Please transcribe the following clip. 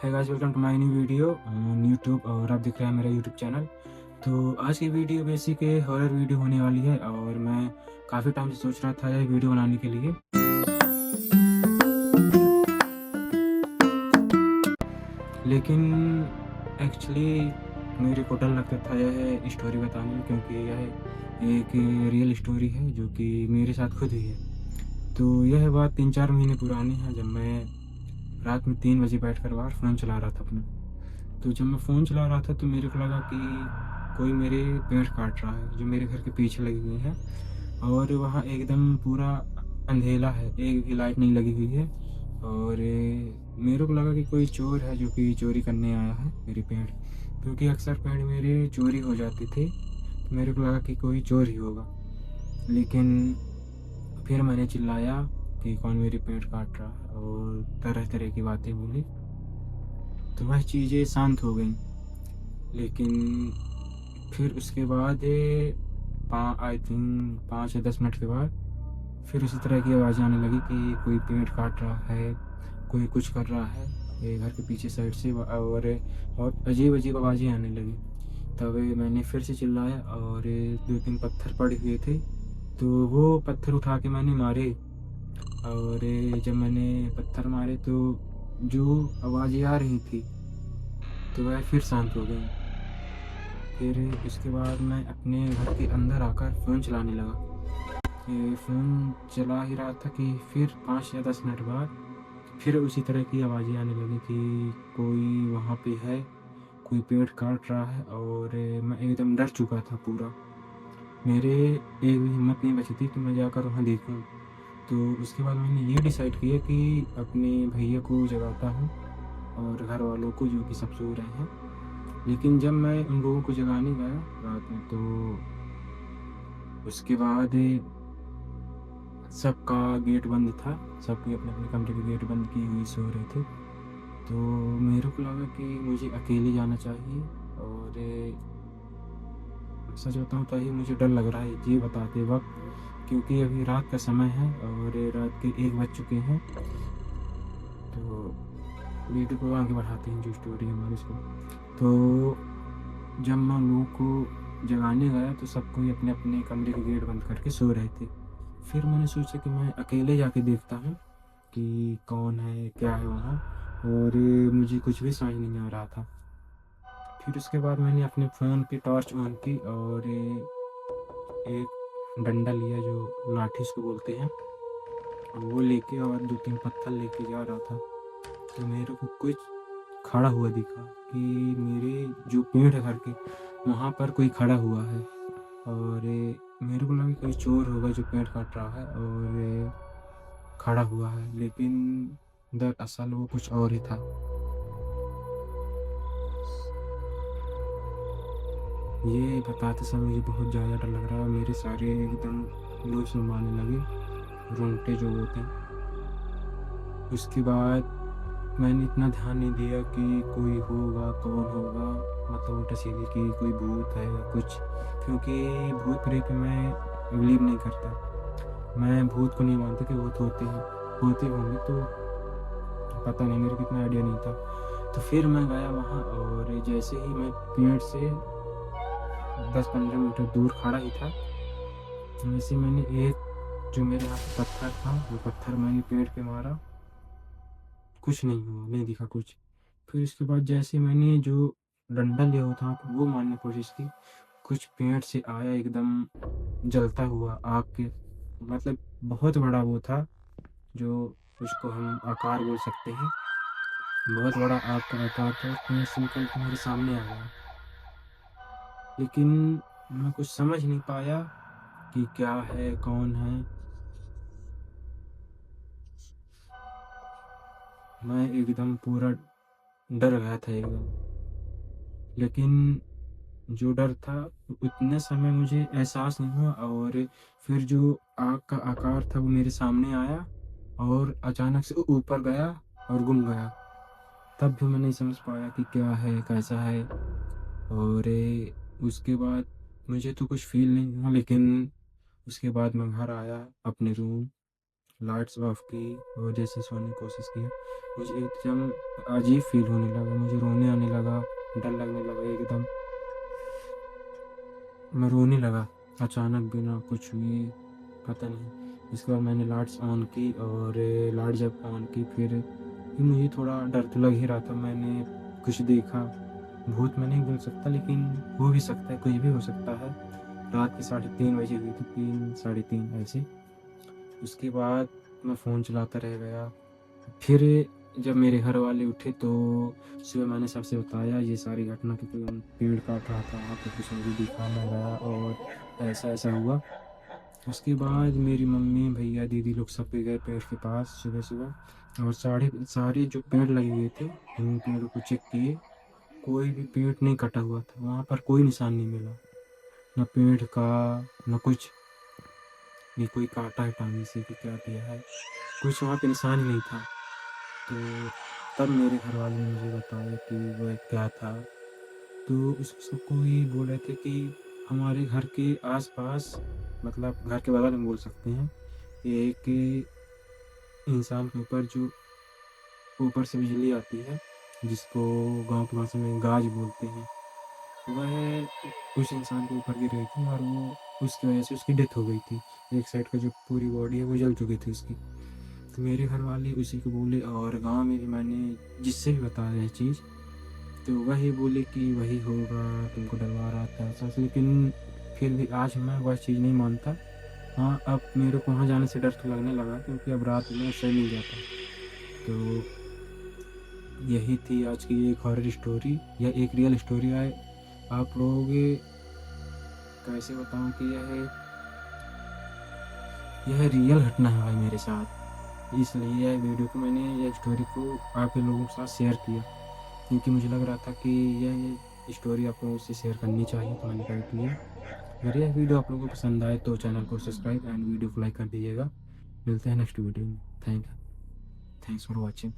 है guys, welcome to my new video on YouTube और आप देख रहे हैं मेरा यूट्यूब चैनल। तो आज की वीडियो बेसिक हॉरर वीडियो होने वाली है और मैं काफ़ी टाइम से सोच रहा था यह वीडियो बनाने के लिए, लेकिन एक्चुअली मेरे को डर लगता था यह स्टोरी बताने में, क्योंकि यह एक रियल स्टोरी है जो कि मेरे साथ खुद हुई है। तो यह बात 3-4 महीने पुरानी है, जब मैं रात में 3 बजे बैठकर बाहर फ़ोन चला रहा था अपना। तो जब मैं फ़ोन चला रहा था तो मेरे को लगा कि कोई मेरे पेड़ काट रहा है, जो मेरे घर के पीछे लगी हुई है, और वहाँ एकदम पूरा अंधेला है, एक भी लाइट नहीं लगी हुई है। और मेरे को लगा कि कोई चोर है जो कि चोरी करने आया है मेरे पेड़, क्योंकि अक्सर पेड़ मेरे चोरी हो जाते थे। तो मेरे को लगा कि कोई चोर ही होगा, लेकिन फिर मैंने चिल्लाया कि कौन मेरे पेड़ काट रहा है, और तरह-तरह की बातें बोली। तो वह चीज़ें शांत हो गईं। लेकिन फिर उसके बाद आई थिंक 5 या 10 मिनट के बाद फिर उसी तरह की आवाज़ें आने लगी कि कोई पेड़ काट रहा है, कोई कुछ कर रहा है, ये घर के पीछे साइड से और अजीब-अजीब आवाज़ें आने लगी। तब मैंने फिर से चिल्लाया और 2-3 पत्थर पड़े हुए थे, तो वो पत्थर उठा के मैंने मारे। और जब मैंने पत्थर मारे तो जो आवाज़ें आ रही थी, तो वह फिर शांत हो गईं। फिर इसके बाद मैं अपने घर के अंदर आकर फ़ोन चलाने लगा। फ़ोन चला ही रहा था कि फिर 5 या 10 मिनट बाद फिर उसी तरह की आवाज़ें आने लगी कि कोई वहाँ पे है, कोई पेड़ काट रहा है, और मैं एकदम डर चुका था पूरा। मेरे एक भी हिम्मत नहीं बची थी कि मैं जाकर वहाँ देखूँ। तो उसके बाद मैंने ये डिसाइड किया कि अपने भैया को जगाता हूँ और घर वालों को, जो कि सब सो रहे हैं। लेकिन जब मैं उन लोगों को जगाने गया रात में, तो उसके बाद सबका गेट बंद था, सब कोई अपने-अपने कमरे के गेट बंद किए हुए सो रहे थे। तो मेरे को लगा कि मुझे अकेले जाना चाहिए, और सच बताऊँ तो ये मुझे डर लग रहा है ये बताते वक़्त, क्योंकि अभी रात का समय है और रात के 1 बज चुके हैं। तो वीडियो को आगे बढ़ाते हैं, जो स्टोरी है हमारी उसको। तो जब मैं उन लोगों को जगाने गया तो सब कोई अपने-अपने कमरे के गेट बंद करके सो रहे थे। फिर मैंने सोचा कि मैं अकेले जाके देखता हूँ कि कौन है, क्या है वहाँ, और मुझे कुछ भी समझ नहीं आ रहा था। फिर उसके बाद मैंने अपने फ़ोन की टॉर्च ऑन की और एक डंडा लिया, जो लाठी इसको बोलते हैं, वो लेके और 2-3 पत्थर लेके जा रहा था। तो मेरे को कुछ खड़ा हुआ दिखा कि मेरे जो पेड़ है घर के, वहाँ पर कोई खड़ा हुआ है, और मेरे को लगा कोई चोर होगा जो पेड़ काट रहा है और खड़ा हुआ है, लेकिन दरअसल वो कुछ और ही था। ये बताते समय मुझे बहुत ज़्यादा डर लग रहा है, मेरे सारे एकदम होश उड़ाने लगे, रोंगटे जो होते हैं। उसके बाद मैंने इतना ध्यान नहीं दिया कि कोई होगा, कौन होगा, मतलब उल्टा-सीधी कि कोई भूत है या कुछ, क्योंकि भूत-प्रेत में मैं बिलीव नहीं करता। मैं भूत को नहीं मानता कि भूत होते हैं, होते होंगे तो पता नहीं, मेरे को इतना आइडिया नहीं था। तो फिर मैं गया वहाँ, और जैसे ही मैं पेड़ से 10-15 मीटर दूर खड़ा ही था, वैसे मैंने एक जो मेरे हाथ में पत्थर था, वो पत्थर मैंने पेड़ पे मारा, कुछ नहीं हुआ, नहीं दिखा कुछ। फिर उसके बाद जैसे मैंने जो डंडा लिया हुआ था वो मारने की कोशिश की, कुछ पेड़ से आया एकदम जलता हुआ आग के, मतलब बहुत बड़ा वो था, जो उसको हम आकार बोल सकते हैं। बहुत बड़ा आग का आकार था, उसमें से निकल के मेरे सामने आ गया। लेकिन मैं कुछ समझ नहीं पाया कि क्या है, कौन है? मैं एकदम पूरा डर गया था एकदम। लेकिन जो डर था, उतने समय मुझे एहसास नहीं हुआ, और फिर जो आग का आकार था वो मेरे सामने आया और अचानक से ऊपर गया और गुम गया। तब भी मैं नहीं समझ पाया कि क्या है, कैसा है, और उसके बाद मुझे तो कुछ फ़ील नहीं हुआ, लेकिन उसके बाद मैं घर आया अपने रूम, लाइट्स ऑफ की और जैसे सोने की कोशिश की, मुझे एकदम अजीब फ़ील होने लगा, मुझे रोने आने लगा, डर लगने लगा एकदम। मैं रोने लगा अचानक बिना कुछ भी, पता नहीं। इसके बाद मैंने लाइट्स ऑन की और लाइट जब ऑन की फिर मुझे थोड़ा डर तो लग ही रहा था। मैंने कुछ देखा, भूत मैं नहीं बोल सकता लेकिन हो भी सकता है, कुछ भी हो सकता है। रात के 3:30 बजे हुई थी, 3 साढ़े 3 ऐसे। उसके बाद मैं फ़ोन चलाता रह गया। फिर जब मेरे घर वाले उठे तो सुबह मैंने सबसे बताया ये सारी घटना कि कोई पेड़ काट रहा था, वहाँ पे कुछ मुझे दिखा, मैं गया और ऐसा-ऐसा हुआ। उसके बाद मेरी मम्मी, भैया, दीदी लोग सब भी गए पेड़ के पास सुबह-सुबह और सारे जो पेड़ लगे हुए थे, उन पेड़ों को चेक किए। कोई भी पेड़ नहीं कटा हुआ था, वहाँ पर कोई निशान नहीं मिला। ना पेड़ का, ना कुछ, ये कोई काटा है टाँगी से कि क्या किया है, कुछ वहाँ पे निशान ही नहीं था। तो तब मेरे घरवाले ने मुझे बताया कि वह क्या था। तो उस सबको ये बोल रहे थे कि हमारे घर के आस-पास, मतलब घर के बगल में बोल सकते हैं, एक इंसान के ऊपर जो ऊपर से बिजली आती है, जिसको गाँव की भाषा में गाज बोलते हैं, वह उस इंसान के ऊपर गिर गई थी और वो उसकी वजह से उसकी डेथ हो गई थी। एक साइड का जो पूरी बॉडी है वो जल चुकी थी उसकी। तो मेरे घरवाले उसी को बोले और गाँव में भी मैंने जिससे भी बताया ये चीज़, तो वही बोले कि वही होगा, तुमको डरवा रहा था ऐसा-ऐसा, लेकिन फिर भी आज मैं वह चीज़ नहीं मानता। हाँ, अब मेरे को वहाँ जाने से डर तो लगने लगा क्योंकि अब रात में सो नहीं जाता। तो यही थी आज की एक हॉरर स्टोरी या एक रियल स्टोरी है। आप लोग कैसे बताऊँ कि यह रियल घटना है भाई मेरे साथ। इसलिए यह वीडियो को मैंने, यह स्टोरी को आप लोगों के साथ शेयर किया क्योंकि मुझे लग रहा था कि यह स्टोरी आप लोगों से शेयर करनी चाहिए, तो मैंने कर दिया। अगर यह वीडियो आप लोगों को पसंद आए तो चैनल को सब्सक्राइब एंड वीडियो को लाइक कर दीजिएगा। मिलते हैं नेक्स्ट वीडियो में। Thanks for watching.